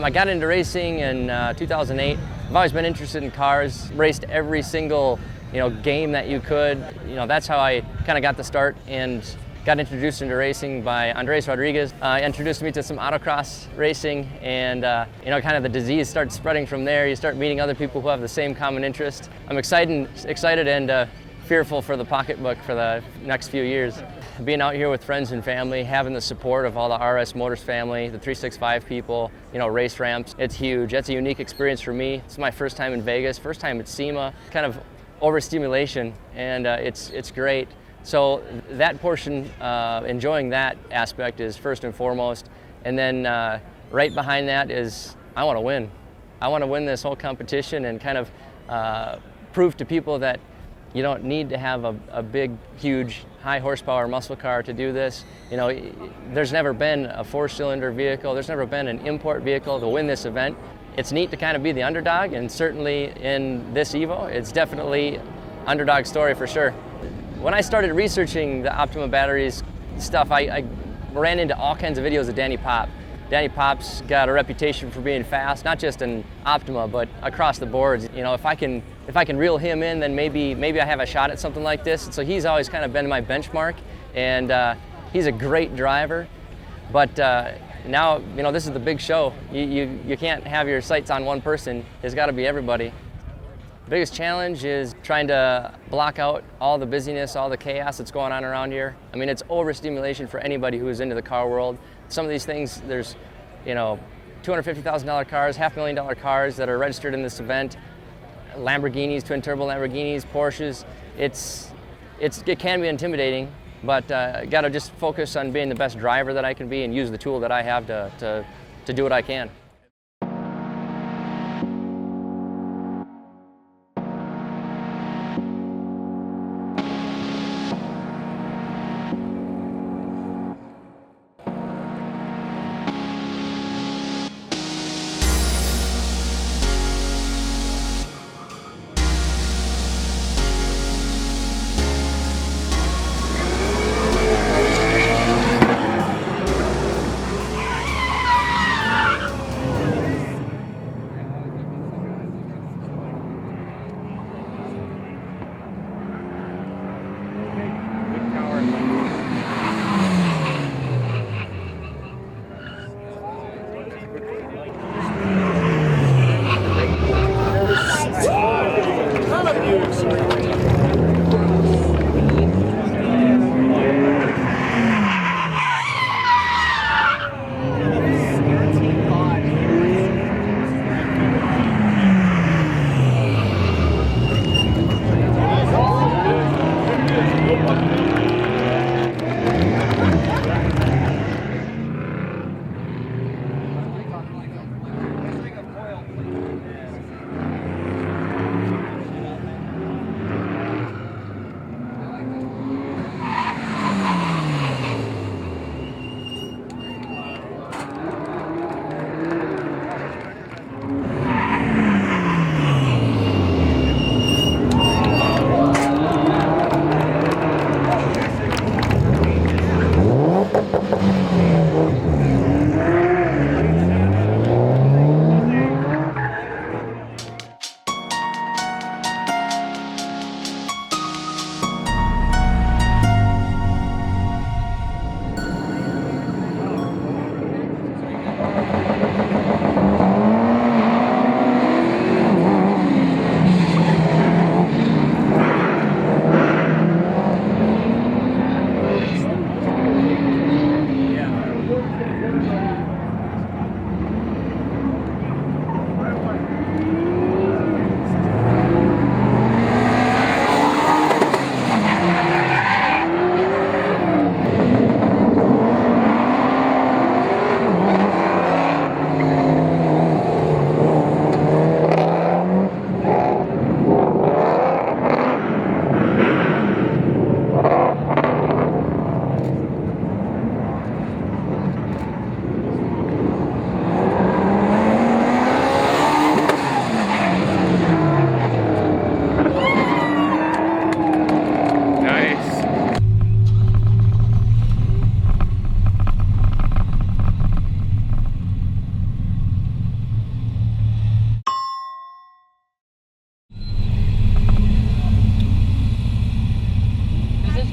I got into racing in 2008. I've always been interested in cars, raced every single game that you could. That's how I kind of got the start and got introduced into racing by Andres Rodriguez. Introduced me to some autocross racing, and kind of the disease starts spreading from there. You start meeting other people who have the same common interest. I'm excited and fearful for the pocketbook for the next few years. Being out here with friends and family, having the support of all the RS Motors family, the 365 people, race ramps, it's huge. That's a unique experience for me. It's my first time in Vegas, first time at SEMA, kind of overstimulation, and it's great. So that portion, enjoying that aspect is first and foremost. And then right behind that is I want to win. I want to win this whole competition and kind of prove to people that you don't need to have a big, huge, high horsepower muscle car to do this. There's never been a 4-cylinder vehicle, there's never been an import vehicle to win this event. It's neat to kind of be the underdog, and certainly in this Evo, it's definitely underdog story for sure. When I started researching the Optima batteries stuff, I ran into all kinds of videos of Danny Pop. Danny Pop's got a reputation for being fast, not just in Optima, but across the boards. If I can reel him in, then maybe I have a shot at something like this. And so he's always kind of been my benchmark, and he's a great driver. But now, this is the big show. You can't have your sights on one person. It's got to be everybody. The biggest challenge is trying to block out all the busyness, all the chaos that's going on around here. I mean, it's overstimulation for anybody who is into the car world. Some of these things, there's, $250,000 cars, $500,000 cars that are registered in this event, Lamborghinis, twin turbo Lamborghinis, Porsches. It can be intimidating, but got to just focus on being the best driver that I can be and use the tool that I have to do what I can.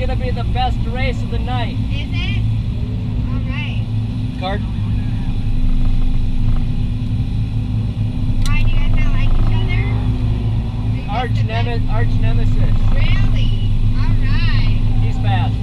gonna be the best race of the night. Is it? All right. Card. Why do you guys not like each other? Arch nemesis. Really? All right. He's fast.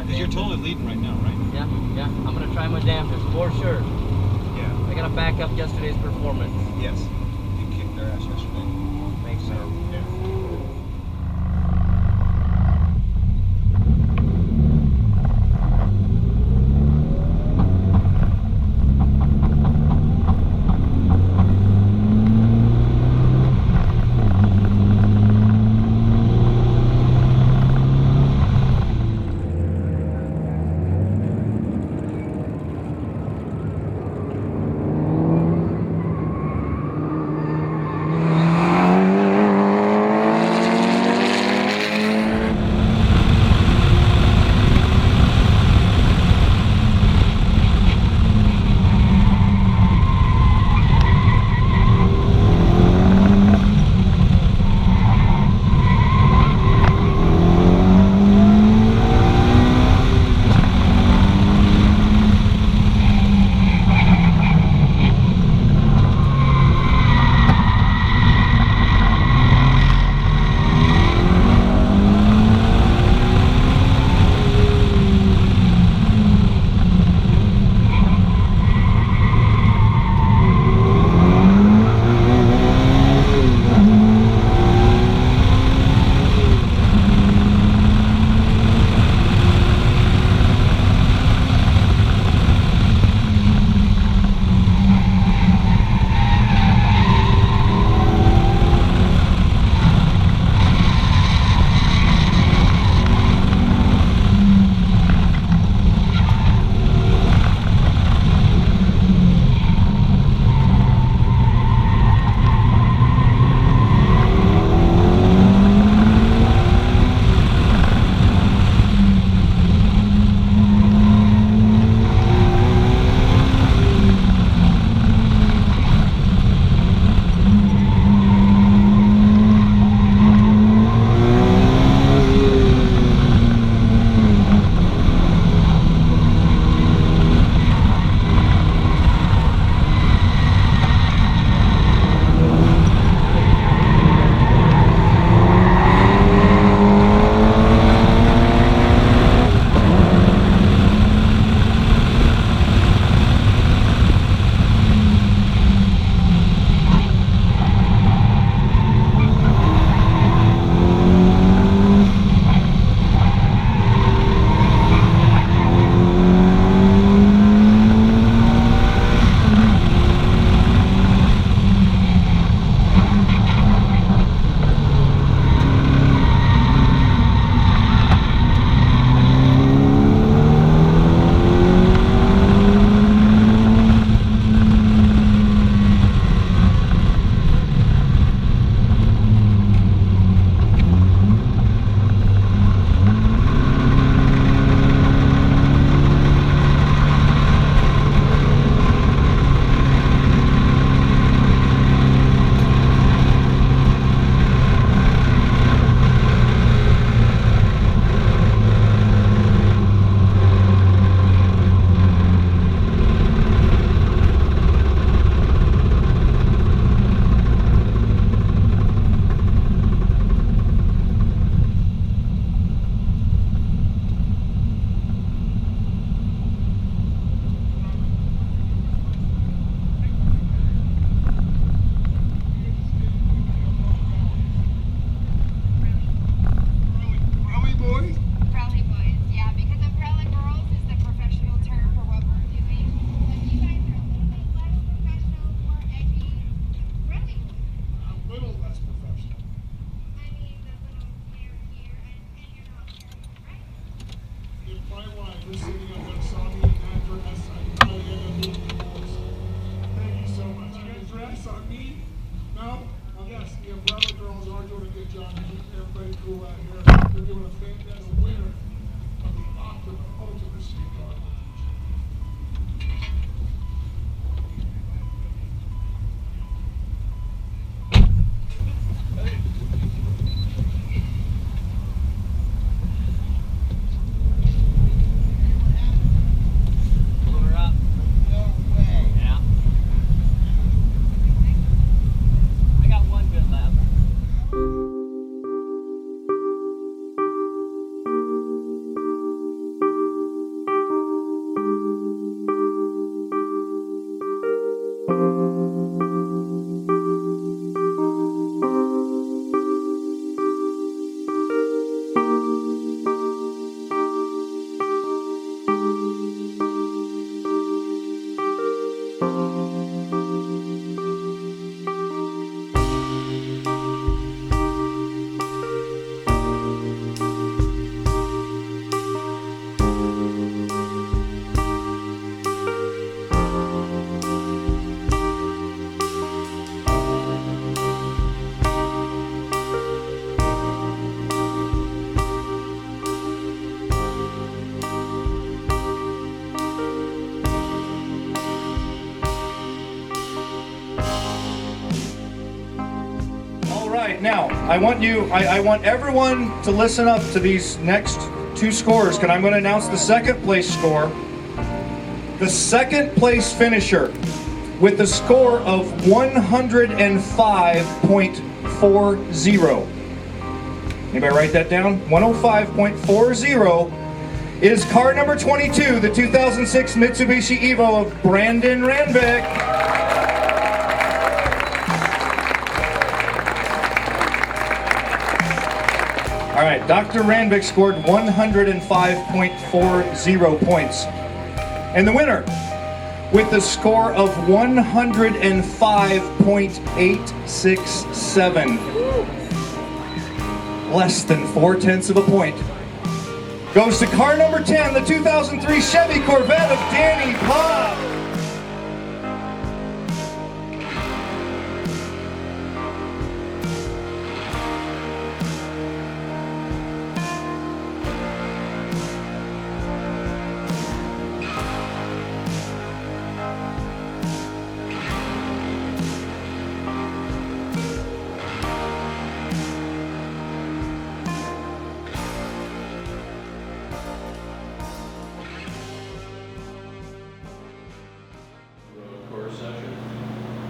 You're totally leading right now, right? Yeah. I'm gonna try my damnedest for sure. Yeah. I gotta back up yesterday's performance. Yes. You kicked their ass yesterday. Makes sense. Yeah. now I want everyone to listen up to these next two scores, because I'm going to announce the second place score. The second place finisher with a score of 105.40. Anybody write that down? 105.40 is car number 22, the 2006 Mitsubishi Evo of Brandon Ranvek. All right, Dr. Ranvik scored 105.40 points. And the winner, with a score of 105.867, less than 0.4 of a point, goes to car number 10, the 2003 Chevy Corvette of Danny Pop.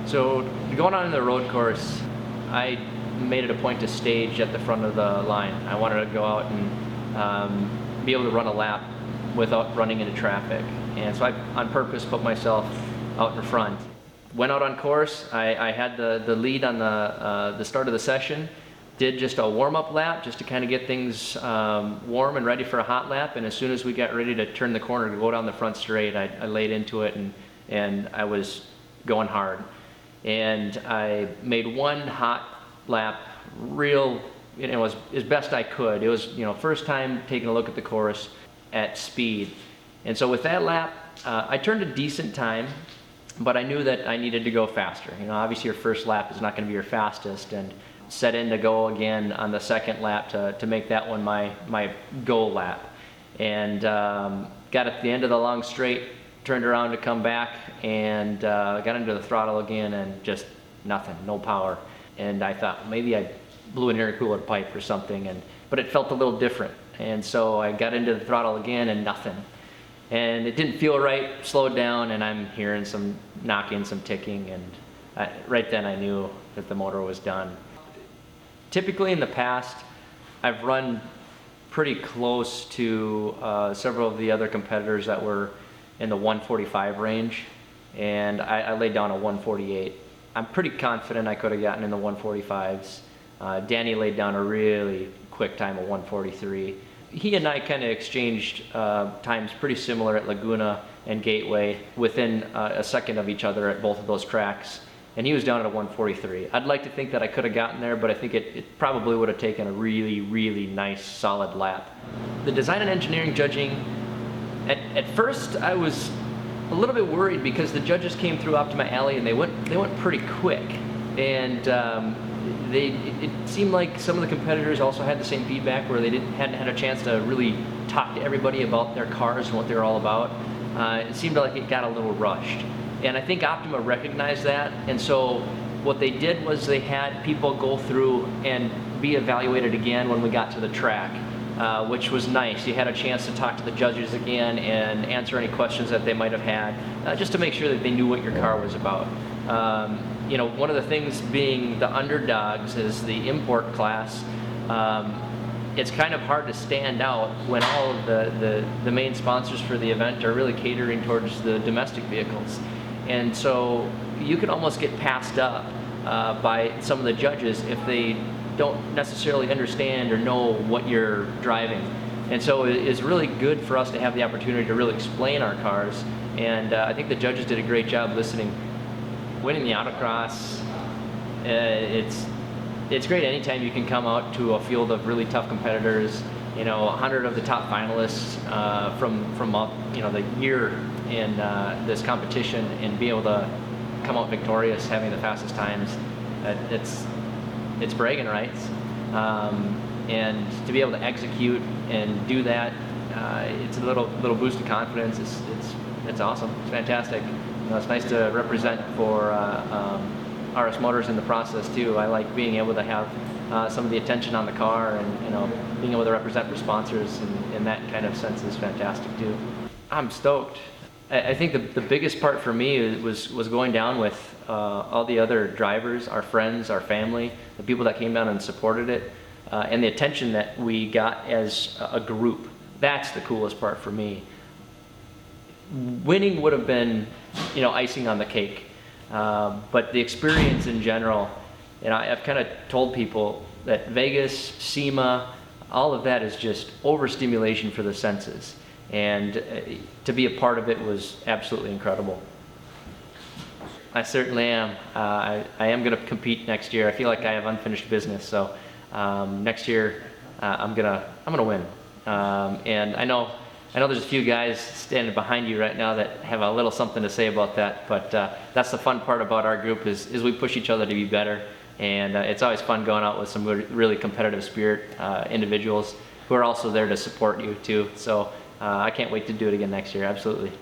So going on in the road course, I made it a point to stage at the front of the line. I wanted to go out and be able to run a lap without running into traffic. And so I, on purpose, put myself out in front. Went out on course. I had the lead on the start of the session. Did just a warm-up lap just to kind of get things warm and ready for a hot lap. And as soon as we got ready to turn the corner to go down the front straight, I laid into it and I was going hard. And I made one hot lap, as best I could. It was, first time taking a look at the course at speed. And so with that lap, I turned a decent time, but I knew that I needed to go faster. Obviously your first lap is not going to be your fastest, and set in to go again on the second lap to make that one my goal lap. And got at the end of the long straight, turned around to come back, and got into the throttle again, and just nothing, no power. And I thought maybe I blew an intercooler pipe or something, but it felt a little different. And so I got into the throttle again, and nothing. And it didn't feel right, slowed down, and I'm hearing some knocking, some ticking, and right then I knew that the motor was done. Typically in the past, I've run pretty close to several of the other competitors that were in the 145 range, and I laid down a 148. I'm pretty confident I could have gotten in the 145s. Danny laid down a really quick time of 143. He and I kind of exchanged times pretty similar at Laguna and Gateway, within a second of each other at both of those tracks. And he was down at a 143. I'd like to think that I could have gotten there, but I think it probably would have taken a really, really nice, solid lap. The design and engineering judging, at first I was a little bit worried because the judges came through Optima Alley and they went pretty quick. And it seemed like some of the competitors also had the same feedback, where they hadn't had a chance to really talk to everybody about their cars and what they're all about. It seemed like it got a little rushed. And I think Optima recognized that, and so what they did was they had people go through and be evaluated again when we got to the track, which was nice. You had a chance to talk to the judges again and answer any questions that they might have had, just to make sure that they knew what your car was about. One of the things being the underdogs is the import class. It's kind of hard to stand out when all of the main sponsors for the event are really catering towards the domestic vehicles. And so you can almost get passed up by some of the judges if they don't necessarily understand or know what you're driving. And so it's really good for us to have the opportunity to really explain our cars. And I think the judges did a great job listening. Winning the autocross, it's great anytime you can come out to a field of really tough competitors. 100 of the top finalists from the year in this competition, and be able to come out victorious, having the fastest times. It's bragging rights, and to be able to execute and do that, it's a little boost of confidence. It's awesome. It's fantastic. It's nice to represent for RS Motors in the process too. I like being able to have some of the attention on the car, and being able to represent for sponsors in that kind of sense is fantastic too. I'm stoked. I think the biggest part for me was going down with all the other drivers, our friends, our family, the people that came down and supported it, and the attention that we got as a group. That's the coolest part for me. Winning would have been, icing on the cake, but the experience in general, I've kind of told people that Vegas, SEMA, all of that is just overstimulation for the senses. And to be a part of it was absolutely incredible. I certainly am. I am going to compete next year. I feel like I have unfinished business. So next year I'm gonna win. And I know there's a few guys standing behind you right now that have a little something to say about that. But that's the fun part about our group is we push each other to be better. And it's always fun going out with some really competitive spirit individuals who are also there to support you too. So I can't wait to do it again next year, absolutely.